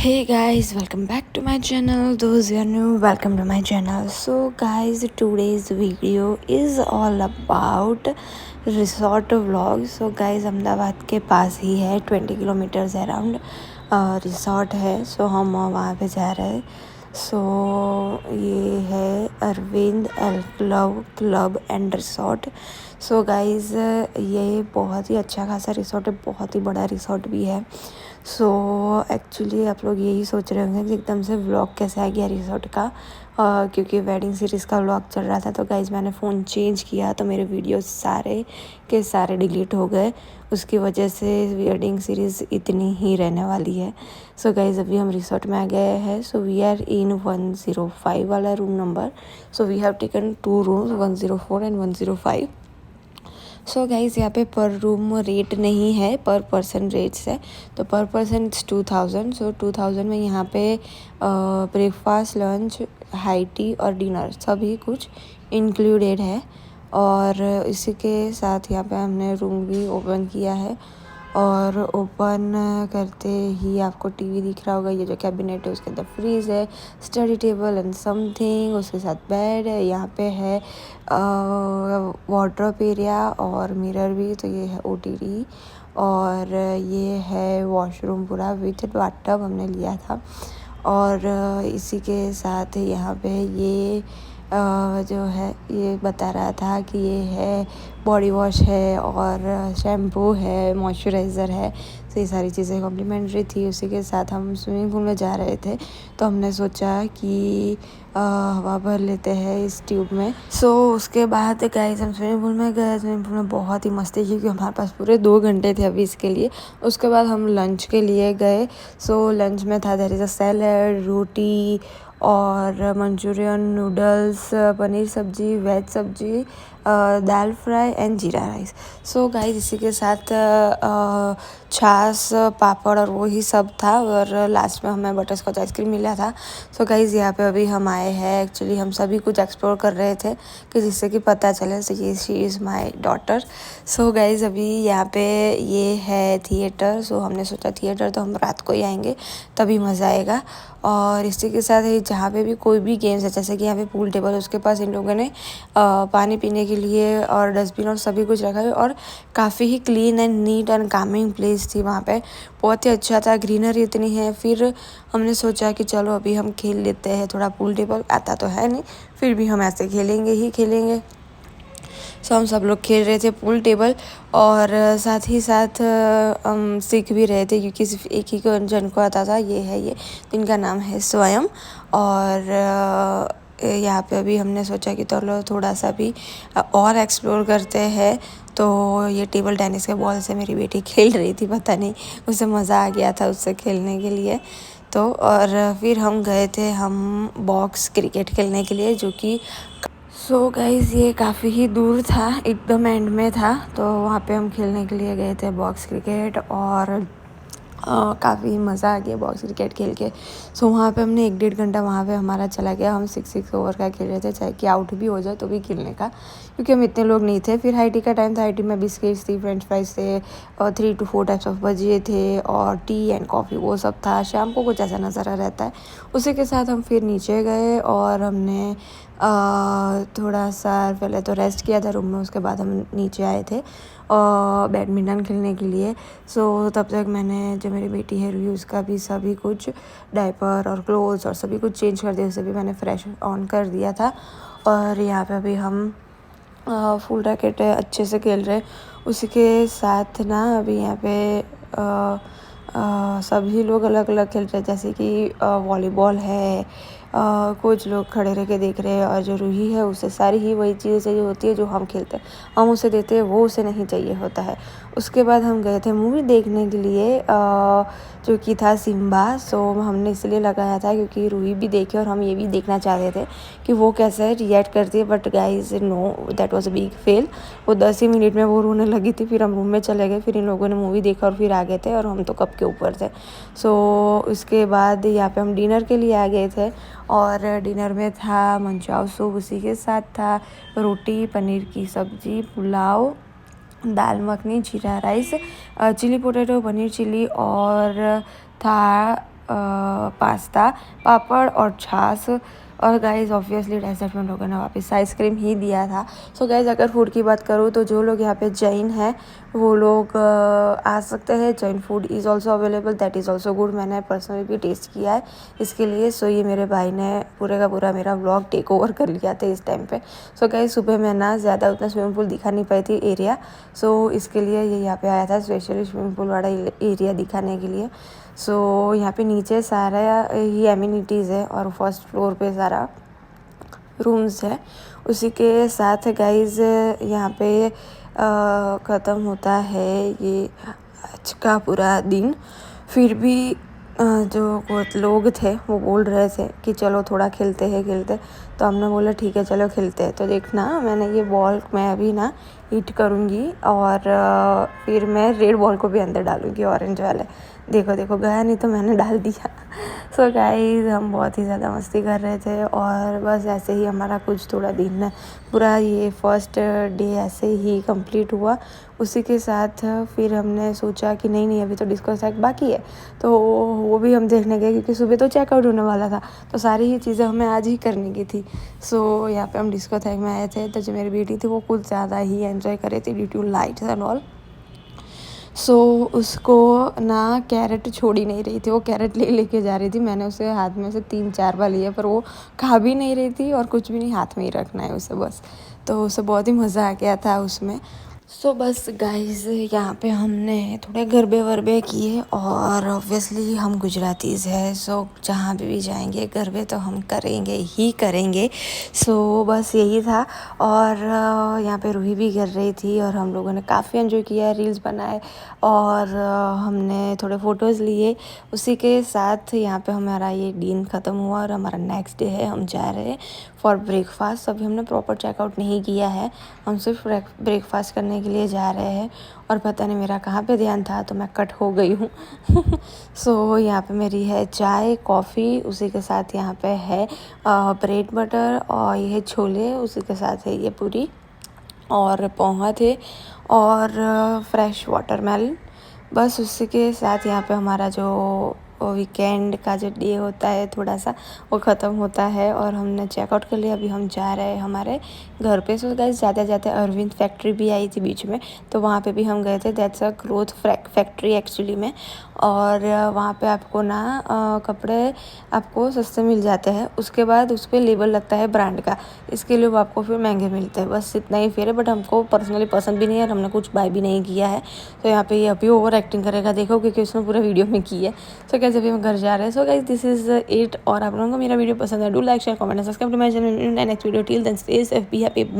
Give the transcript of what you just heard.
Hey guys, welcome back to my channel. Those who are new, welcome to my channel. So guys, today's video is all about resort vlog. So guys, Ahmedabad के पास ही है 20 kilometres around resort है. सो हम वहाँ पे जा रहे हैं. So ये है Arvind L club and resort. So guys ये बहुत ही अच्छा खासा रिसोर्ट है, बहुत ही बड़ा रिसोर्ट भी है. सो एक्चुअली आप लोग यही सोच रहे होंगे कि एकदम से व्लॉग कैसे आ गया रिसोर्ट का, क्योंकि वेडिंग सीरीज़ का व्लॉग चल रहा था. तो गाइज़ मैंने फ़ोन चेंज किया तो मेरे वीडियोस सारे के सारे डिलीट हो गए. उसकी वजह से वेडिंग सीरीज़ इतनी ही रहने वाली है. सो गाइज़ अभी हम रिसोर्ट में आ गए हैं. सो वी आर इन 105 वाला room number. So we have taken 2 rooms, 104 and 105. So guys यहाँ पे पर रूम रेट नहीं है, पर पर्सन रेट्स है. तो पर पर्सन इट्स 2000. सो 2000 में यहाँ पे ब्रेकफास्ट, लंच, हाई टी और डिनर सभी कुछ इंक्लूडेड है. और इसी के साथ यहाँ पे हमने रूम भी ओपन किया है. और ओपन करते ही आपको टीवी दिख रहा होगा. ये जो कैबिनेट है उसके अंदर फ्रीज है, स्टडी टेबल एंड समथिंग, उसके साथ बेड है. यहाँ पे है वार्डरोब एरिया और मिरर भी. तो ये है OTD और ये है वॉशरूम पूरा विथ बाथटब हमने लिया था. और इसी के साथ यहाँ पे ये जो है ये बता रहा था कि ये है बॉडी वॉश है और शैम्पू है, मॉइस्चराइज़र है. तो ये सारी चीज़ें कॉम्प्लीमेंट्री थी. उसी के साथ हम स्विमिंग पूल में जा रहे थे तो हमने सोचा कि हवा भर लेते हैं इस ट्यूब में. सो उसके बाद गाइस हम स्विमिंग पूल में गए. स्विमिंग पूल में बहुत ही मस्ती की क्योंकि हमारे पास पूरे 2 घंटे थे अभी इसके लिए. उसके बाद हम लंच के लिए गए. सो लंच में था देयर इज़ अ सैलड, रोटी और मंचूरियन, नूडल्स, पनीर सब्जी, वेज सब्जी, दाल फ्राई एंड जीरा राइस. सो गाइस इसी के साथ छाछ, पापड़ और वही सब था. और लास्ट में हमें बटरस्कॉच आइसक्रीम मिला था. सो गाइस यहाँ पे अभी हम आए हैं. एक्चुअली हम सभी कुछ एक्सप्लोर कर रहे थे कि जिससे कि पता चले. सो ये she is my daughter. So guys अभी यहाँ पे ये है थिएटर. सो हमने सोचा थिएटर तो हम रात को ही आएंगे तभी मज़ा आएगा. और इसी के साथ ही जहाँ पे भी कोई भी गेम्स है, जैसे कि यहाँ पे पूल टेबल, उसके पास इन लोगों ने पानी पीने के लिए और डस्टबिन और सभी कुछ रखा है. और काफ़ी ही clean and neat and calming place थी वहाँ पे. बहुत ही अच्छा था, ग्रीनरी इतनी है. फिर हमने सोचा कि चलो अभी हम खेल लेते हैं थोड़ा. पूल टेबल आता तो है नहीं, फिर भी हम ऐसे खेलेंगे ही खेलेंगे. सो हम सब लोग खेल रहे थे पूल टेबल और साथ ही साथ हम सीख भी रहे थे क्योंकि सिर्फ एक ही जन को आता था. ये है ये, इनका नाम है स्वयं. और यहाँ पे अभी हमने सोचा कि चलो थोड़ा सा भी और एक्सप्लोर करते हैं. तो ये टेबल टेनिस के बॉल से मेरी बेटी खेल रही थी, पता नहीं उसे मज़ा आ गया था उससे खेलने के लिए. तो और फिर हम गए थे हम बॉक्स क्रिकेट खेलने के लिए, जो कि सो गाइज़ ये काफ़ी ही दूर था, एकदम एंड में था. तो वहाँ पे हम खेलने के लिए गए थे बॉक्स क्रिकेट और काफ़ी मज़ा आ गया बॉक्स क्रिकेट खेल के. सो वहाँ पे हमने 1-1.5 घंटा वहाँ पे हमारा चला गया. हम 6 ओवर का खेल रहे थे, चाहे कि आउट भी हो जाए तो भी खेलने का, क्योंकि हम इतने लोग नहीं थे. फिर हाई टी का टाइम था. हाई टी में बिस्किट्स थी, फ्रेंच फ्राइज थे और 3 to 4 टाइप्स ऑफ भजिए थे और टी एंड कॉफ़ी वो सब था. शाम को कुछ ऐसा नज़ारा रहता है. उसी के साथ हम फिर नीचे गए और हमने थोड़ा सा पहले तो रेस्ट किया था रूम में. उसके बाद हम नीचे आए थे बैडमिंटन खेलने के लिए. सो तब तक मैंने, जो मेरी बेटी है रूही, उसका भी सभी कुछ डायपर और क्लोथ्स और सभी कुछ चेंज कर दिया. उसे भी मैंने फ्रेश ऑन कर दिया था. और यहाँ पे अभी हम फुल रैकेट अच्छे से खेल रहे. उसी के साथ ना अभी यहाँ पे सभी लोग अलग अलग खेल रहे हैं, जैसे कि वॉलीबॉल है. कुछ लोग खड़े रह के देख रहे हैं. और जो रूही है उसे सारी ही वही चीज़ें चाहिए होती है जो हम खेलते हैं. हम उसे देते हैं, वो उसे नहीं चाहिए होता है. उसके बाद हम गए थे मूवी देखने के लिए, जो कि था सिम्बा. सो हमने इसलिए लगाया था क्योंकि रूही भी देखे और हम ये भी देखना चाहते थे कि वो कैसे रिएक्ट करती है. But guys no, that was a big fail. वो 10 ही मिनट में वो रोने लगी थी. फिर हम रूम में चले गए. फिर इन लोगों ने मूवी देखा और फिर आ गए थे और हम तो कब के ऊपर थे. सो उसके बाद यहाँ पे हम डिनर के लिए आ गए थे और डिनर में था मंचाओ सूप. उसी के साथ था रोटी, पनीर की सब्ज़ी, pulao, dal makhani, jeera rice, chilli potato, paneer chilli और था पास्ता, पापड़ और छाछ। और गाइज़ ऑब्वियसली डेजर्ट में लोगों ने वापस आइसक्रीम ही दिया था। सो गाइज़ अगर फूड की बात करूँ तो जो लोग यहाँ पे जैन हैं वो लोग आ सकते हैं। Jain food is also available, that is also good. मैंने पर्सनली भी टेस्ट किया है इसके लिए। सो ये मेरे भाई ने पूरे का पूरा मेरा व्लॉग टेक ओवर कर लिया था इस टाइम पे। सो गाइज़ सुबह मैं ना ज़्यादा उतना स्विमिंग पूल दिखा नहीं पाई थी एरिया, सो इसके लिए ये यहाँ पे आया था स्पेशली स्विमिंग पूल वाला एरिया दिखाने के लिए। सो यहाँ पे नीचे सारा ही एमिनिटीज़ है और फर्स्ट फ्लोर पे सारा रूम्स है। उसी के साथ गाइज़ यहाँ पे ख़त्म होता है ये आज का पूरा दिन। फिर भी जो कुछ लोग थे वो बोल रहे थे कि चलो थोड़ा खेलते, तो हमने बोला ठीक है चलो खेलते हैं। तो देखना मैंने ये बॉल मैं अभी ना हिट करूँगी और फिर मैं रेड बॉल को भी अंदर डालूँगी, ऑरेंज वाले। देखो गया नहीं तो मैंने डाल दिया। सो गाइस हम बहुत ही ज़्यादा मस्ती कर रहे थे और बस ऐसे ही हमारा कुछ थोड़ा दिन पूरा ये फर्स्ट डे ऐसे ही कंप्लीट हुआ। उसी के साथ फिर हमने सोचा कि नहीं अभी तो डिस्को साइक बाकी है, तो वो भी हम देखने गए क्योंकि सुबह तो चेकआउट होने वाला था, तो सारी ही चीज़ें हमें आज ही करने की थी। सो यहाँ पे हम डिस्को साइक में आए थे, तो जो मेरी बेटी थी वो कुछ ज़्यादा ही एंजॉय कर रही थी due to lights and all. So उसको ना कैरेट छोड़ ही नहीं रही थी, वो कैरेट लेके जा रही थी। मैंने उसे हाथ में से 3-4 बार लिए पर वो खा भी नहीं रही थी और कुछ भी नहीं, हाथ में ही रखना है उसे बस। तो उसे बहुत ही मज़ा आ गया था उसमें। सो बस गाइज़ यहाँ पे हमने थोड़े गरबे वरबे किए और ऑब्वियसली हम गुजरातीज़ हैं, सो जहाँ भी जाएंगे गरबे तो हम करेंगे ही करेंगे। सो बस यही था। और यहाँ पे रूही भी कर रही थी और हम लोगों ने काफ़ी एंजॉय किया, रील्स बनाए और हमने थोड़े फ़ोटोज़ लिए। उसी के साथ यहाँ पे हमारा ये दिन ख़त्म हुआ और हमारा नेक्स्ट डे है, हम जा रहे हैं फॉर ब्रेकफास्ट। अभी हमने प्रॉपर चेकआउट नहीं किया है, हम सिर्फ ब्रेकफास्ट करने के लिए जा रहे हैं। और पता नहीं मेरा कहाँ पे ध्यान था तो मैं कट हो गई हूँ। सो यहाँ पे मेरी है चाय कॉफ़ी, उसी के साथ यहाँ पे है ब्रेड बटर और ये है छोले, उसी के साथ है ये पूरी और पोहा थे और फ्रेश वाटरमेलन। बस उसी के साथ यहाँ पे हमारा जो वीकेंड का जो डे होता है थोड़ा सा वो ख़त्म होता है और हमने चेकआउट कर लिया। अभी हम जा रहे हैं हमारे घर पे। सो गाइस जाते अरविंद फैक्ट्री भी आई थी बीच में, तो वहाँ पे भी हम गए थे। That's a cloth factory actually में। और वहाँ पे आपको ना कपड़े आपको सस्ते मिल जाते हैं, उसके बाद उस पर लेबल लगता है ब्रांड का, इसके लिए वो आपको फिर महंगे मिलते हैं। बस इतना ही फेयर है, बट हमको पर्सनली पसंद भी नहीं है और हमने कुछ बाय भी नहीं किया है। तो यहाँ पे ये अभी ओवर एक्टिंग करेगा, देखो क्योंकि उसने पूरा वीडियो में की है। सो गाइस अभी हम घर जा रहे हैं। So guys this is it. और आप लोगों को मेरा वीडियो पसंद है, do like share comment and subscribe to my channel. Next video till then stay safe, be happy, bye.